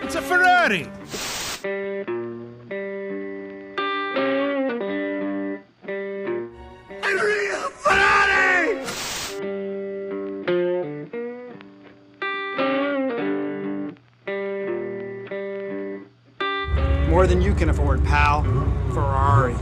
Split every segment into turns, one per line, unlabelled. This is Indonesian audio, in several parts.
It's a Ferrari! A real Ferrari!
More than you can afford, pal. Ferrari.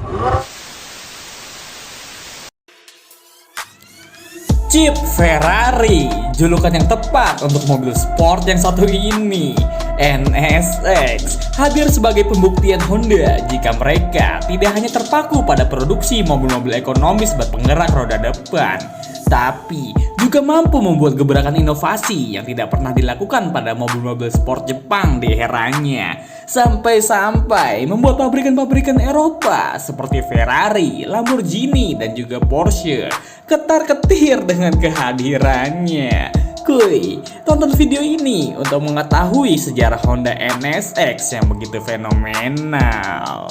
Jeep Ferrari, julukan yang tepat untuk mobil sport yang satu ini. NSX hadir sebagai pembuktian Honda jika mereka tidak hanya terpaku pada produksi mobil-mobil ekonomis berpenggerak roda depan, tapi juga mampu membuat gebrakan inovasi yang tidak pernah dilakukan pada mobil-mobil sport Jepang di eranya. Sampai-sampai membuat pabrikan-pabrikan Eropa seperti Ferrari, Lamborghini, dan juga Porsche ketar-ketir dengan kehadirannya. Kuy, tonton video ini untuk mengetahui sejarah Honda NSX yang begitu fenomenal.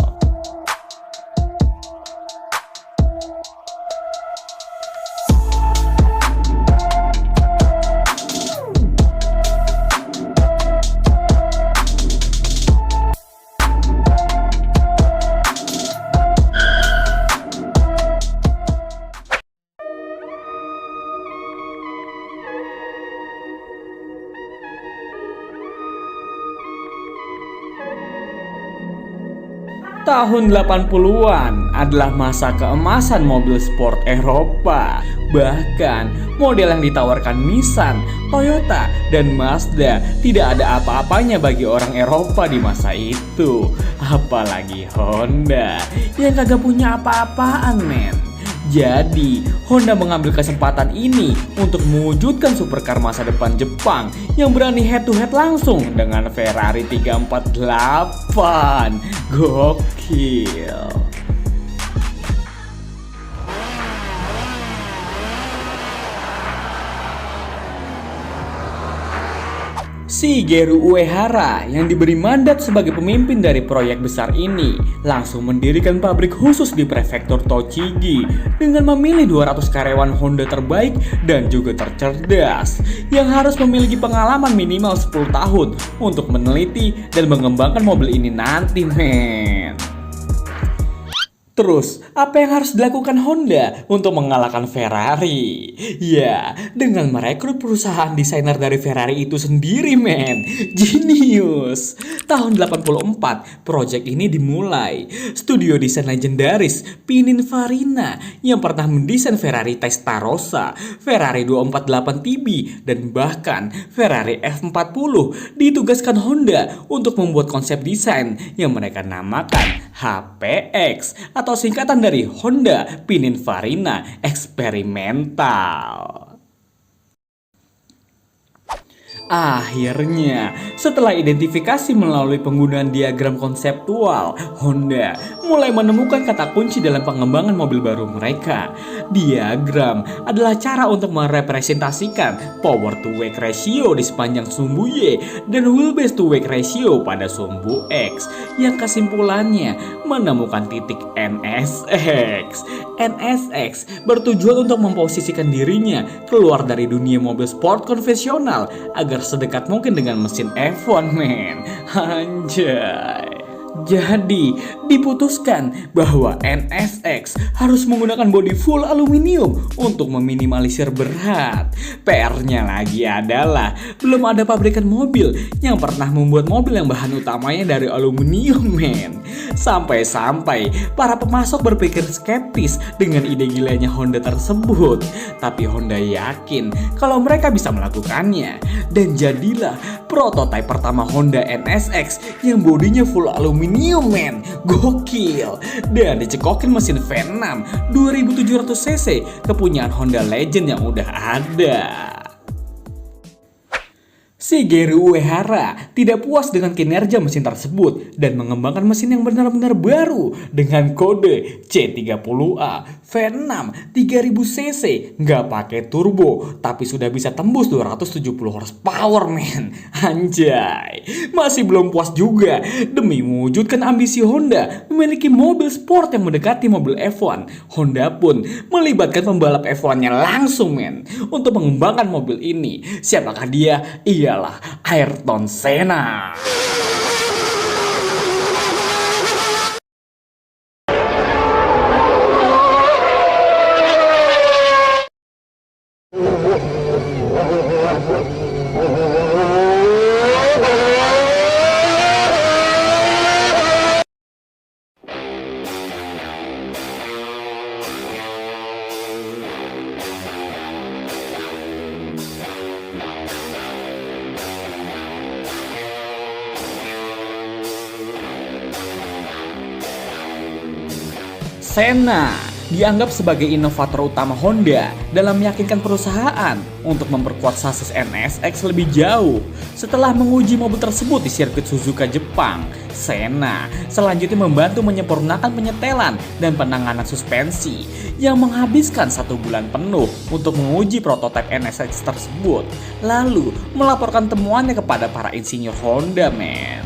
Tahun 80-an adalah masa keemasan mobil sport Eropa. Bahkan model yang ditawarkan Nissan, Toyota, dan Mazda tidak ada apa-apanya bagi orang Eropa di masa itu. Apalagi Honda yang kagak punya apa-apaan, men. Jadi, Honda mengambil kesempatan ini untuk mewujudkan supercar masa depan Jepang yang berani head to head langsung dengan Ferrari 348. Gokil. Shigeru Uehara yang diberi mandat sebagai pemimpin dari proyek besar ini langsung mendirikan pabrik khusus di prefektur Tochigi dengan memilih 200 karyawan Honda terbaik dan juga tercerdas yang harus memiliki pengalaman minimal 10 tahun untuk meneliti dan mengembangkan mobil ini nanti, men. Terus, apa yang harus dilakukan Honda untuk mengalahkan Ferrari? Ya, dengan merekrut perusahaan desainer dari Ferrari itu sendiri, men. Genius. Tahun 84, proyek ini dimulai. Studio desain legendaris Pininfarina yang pernah mendesain Ferrari Testarossa, Ferrari 248 TB, dan bahkan Ferrari F40 ditugaskan Honda untuk membuat konsep desain yang mereka namakan HPX atau singkatan dari Honda Pininfarina Eksperimental. Akhirnya, setelah identifikasi melalui penggunaan diagram konseptual, Honda mulai menemukan kata kunci dalam pengembangan mobil baru mereka. Diagram adalah cara untuk merepresentasikan power to weight ratio di sepanjang sumbu Y dan wheelbase to weight ratio pada sumbu X, yang kesimpulannya menemukan titik NSX. NSX bertujuan untuk memposisikan dirinya keluar dari dunia mobil sport konvensional agar sedekat mungkin dengan mesin F1, men. Anjay. Jadi, diputuskan bahwa NSX harus menggunakan bodi full aluminium untuk meminimalisir berat. PR-nya lagi adalah belum ada pabrikan mobil yang pernah membuat mobil yang bahan utamanya dari aluminium, men. Sampai-sampai para pemasok berpikir skeptis dengan ide gilanya Honda tersebut. Tapi Honda yakin kalau mereka bisa melakukannya. Dan jadilah prototipe pertama Honda NSX yang bodinya full aluminium, men. Gokil. Dan dicekokin mesin V6 2700 cc kepunyaan Honda Legend yang udah ada. Shigeru Uehara tidak puas dengan kinerja mesin tersebut dan mengembangkan mesin yang benar-benar baru dengan kode C30A V6 3000cc, nggak pakai turbo tapi sudah bisa tembus 270 horsepower, men. Anjay, masih belum puas juga. Demi mewujudkan ambisi Honda memiliki mobil sport yang mendekati mobil F1, Honda pun melibatkan pembalap F1-nya langsung, men, untuk mengembangkan mobil ini. Siapakah dia? Ialah Ayrton Senna. Senna dianggap sebagai inovator utama Honda dalam meyakinkan perusahaan untuk memperkuat sasis NSX lebih jauh. Setelah menguji mobil tersebut di sirkuit Suzuka, Jepang, Senna selanjutnya membantu menyempurnakan penyetelan dan penanganan suspensi yang menghabiskan 1 bulan penuh untuk menguji prototipe NSX tersebut, lalu melaporkan temuannya kepada para insinyur Honda, men.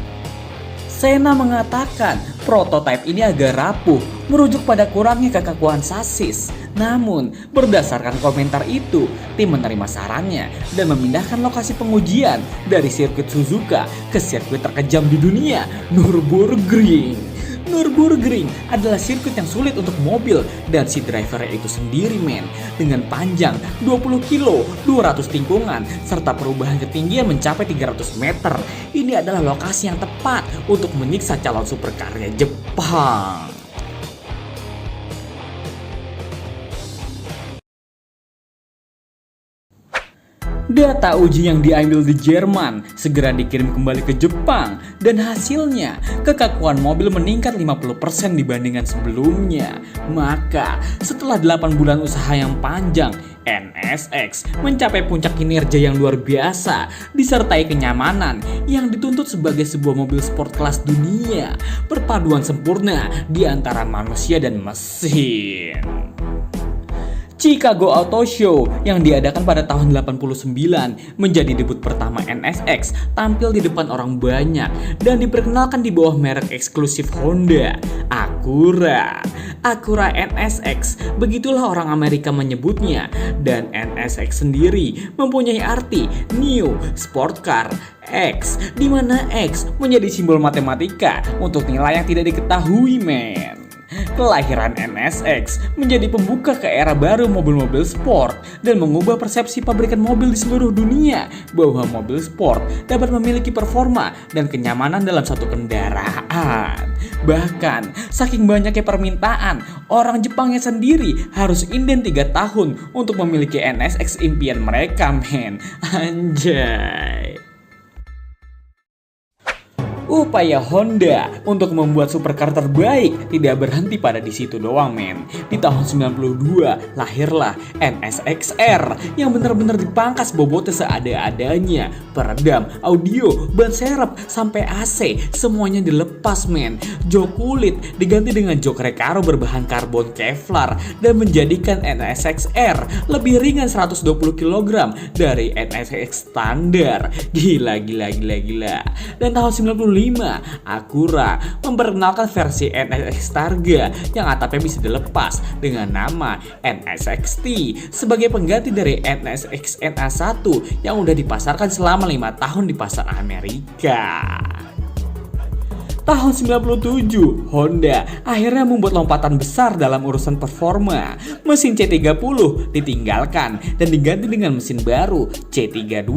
Senna mengatakan prototipe ini agak rapuh, merujuk pada kurangnya kekakuan sasis. Namun, berdasarkan komentar itu, tim menerima sarannya dan memindahkan lokasi pengujian dari sirkuit Suzuka ke sirkuit terkejam di dunia, Nürburgring. Nürburgring adalah sirkuit yang sulit untuk mobil dan si drivernya itu sendiri, men. Dengan panjang 20 kilo, 200 tikungan, serta perubahan ketinggian mencapai 300 meter. Ini adalah lokasi yang tepat untuk menyiksa calon superkarya Jepang. Data uji yang diambil di Jerman segera dikirim kembali ke Jepang dan hasilnya kekakuan mobil meningkat 50% dibandingkan sebelumnya. Maka setelah 8 bulan usaha yang panjang, NSX mencapai puncak kinerja yang luar biasa disertai kenyamanan yang dituntut sebagai sebuah mobil sport kelas dunia. Perpaduan sempurna di antara manusia dan mesin. Chicago Auto Show yang diadakan pada tahun 89 menjadi debut pertama NSX tampil di depan orang banyak dan diperkenalkan di bawah merek eksklusif Honda, Acura. Acura NSX, begitulah orang Amerika menyebutnya, dan NSX sendiri mempunyai arti New Sport Car X, di mana X menjadi simbol matematika untuk nilai yang tidak diketahui, men. Kelahiran NSX menjadi pembuka ke era baru mobil-mobil sport dan mengubah persepsi pabrikan mobil di seluruh dunia bahwa mobil sport dapat memiliki performa dan kenyamanan dalam satu kendaraan. Bahkan, saking banyaknya permintaan, orang Jepangnya sendiri harus inden 3 tahun untuk memiliki NSX impian mereka, men. Anjay. Upaya Honda untuk membuat supercar terbaik tidak berhenti pada di situ doang, men. Di tahun 92 lahirlah NSX-R yang benar-benar dipangkas bobotnya seada-adanya. Peredam, audio, ban serep, sampai AC semuanya dilepas, men. Jok kulit diganti dengan jok Recaro berbahan karbon Kevlar dan menjadikan NSX-R lebih ringan 120 kg dari NSX standar. Gila. Dan tahun 95 Acura memperkenalkan versi NSX Targa yang atapnya bisa dilepas dengan nama NSX-T sebagai pengganti dari NSX NA1 yang udah dipasarkan selama 5 tahun di pasar Amerika. Tahun 97, Honda akhirnya membuat lompatan besar dalam urusan performa. Mesin C30 ditinggalkan dan diganti dengan mesin baru C32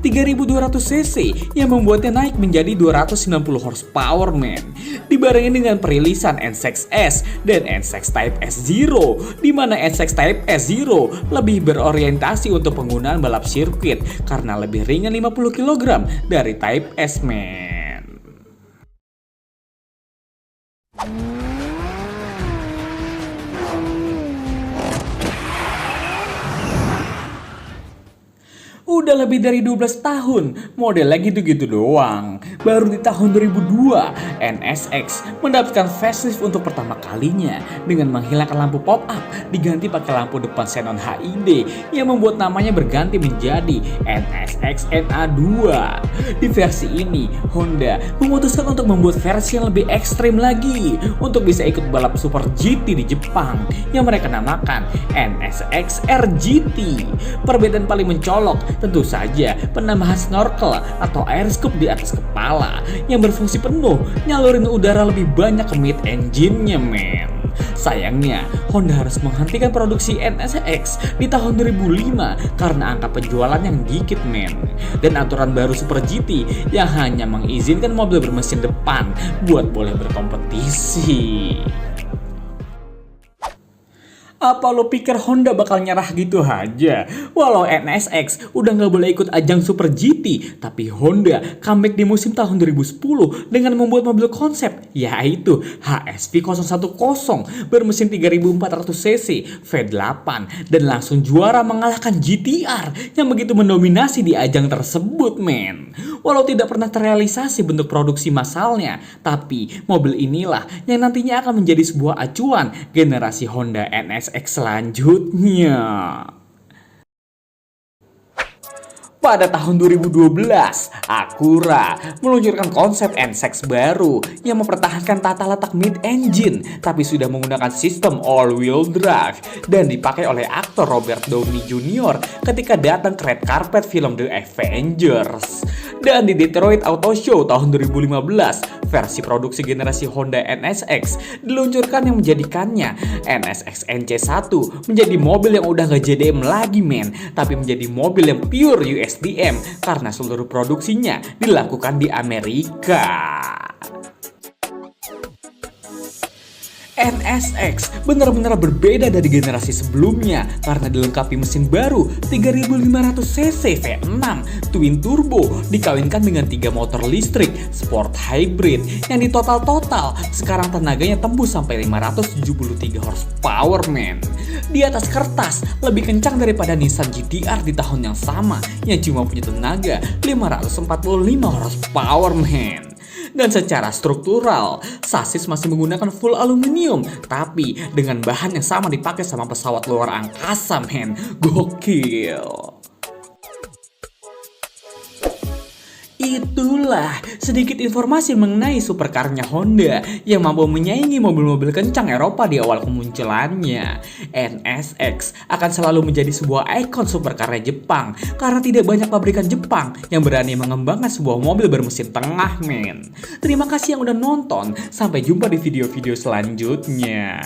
3200 cc yang membuatnya naik menjadi 290 horsepower, men. Dibarengi dengan perilisan NSX S dan NSX Type S0, di mana NSX Type S0 lebih berorientasi untuk penggunaan balap sirkuit karena lebih ringan 50 kg dari Type S, men. Udah lebih dari 12 tahun, modelnya gitu-gitu doang. Baru di tahun 2002, NSX mendapatkan facelift untuk pertama kalinya dengan menghilangkan lampu pop-up diganti pakai lampu depan xenon HID yang membuat namanya berganti menjadi NSX NA2. Di versi ini, Honda memutuskan untuk membuat versi yang lebih ekstrim lagi untuk bisa ikut balap Super GT di Jepang yang mereka namakan NSX RGT. Perbedaan paling mencolok tentu saja penambahan snorkel atau air scoop di atas kepala yang berfungsi penuh nyalurin udara lebih banyak ke mid engine-nya, men. Sayangnya, Honda harus menghentikan produksi NSX di tahun 2005 karena angka penjualan yang dikit, men. Dan aturan baru Super GT yang hanya mengizinkan mobil bermesin depan buat boleh berkompetisi. Apa lo pikir Honda bakal nyerah gitu aja? Walau NSX udah nggak boleh ikut ajang Super GT, tapi Honda comeback di musim tahun 2010 dengan membuat mobil konsep, yaitu HSV010 bermesin 3400 cc V8 dan langsung juara mengalahkan GTR yang begitu mendominasi di ajang tersebut, men. Walau tidak pernah terrealisasi bentuk produksi massalnya, tapi mobil inilah yang nantinya akan menjadi sebuah acuan generasi Honda NSX selanjutnya. Pada tahun 2012, Acura meluncurkan konsep NSX baru yang mempertahankan tata letak mid-engine tapi sudah menggunakan sistem all-wheel drive dan dipakai oleh aktor Robert Downey Jr. ketika datang ke red carpet film The Avengers. Dan di Detroit Auto Show tahun 2015, versi produksi generasi Honda NSX diluncurkan yang menjadikannya NSX NC1 menjadi mobil yang udah gak JDM lagi, men, tapi menjadi mobil yang pure USDM karena seluruh produksinya dilakukan di Amerika. NSX benar-benar berbeda dari generasi sebelumnya karena dilengkapi mesin baru 3500 cc V6 twin turbo dikawinkan dengan 3 motor listrik sport hybrid yang di total sekarang tenaganya tembus sampai 573 horsepower, men. Di atas kertas lebih kencang daripada Nissan GT-R di tahun yang sama yang cuma punya tenaga 545 horsepower, men. Dan secara struktural, sasis masih menggunakan full aluminium, tapi dengan bahan yang sama dipakai sama pesawat luar angkasa, men. Gokil. Itulah sedikit informasi mengenai supercarnya Honda yang mampu menyaingi mobil-mobil kencang Eropa di awal kemunculannya. NSX akan selalu menjadi sebuah ikon supercarnya Jepang karena tidak banyak pabrikan Jepang yang berani mengembangkan sebuah mobil bermesin tengah, men. Terima kasih yang udah nonton, sampai jumpa di video-video selanjutnya.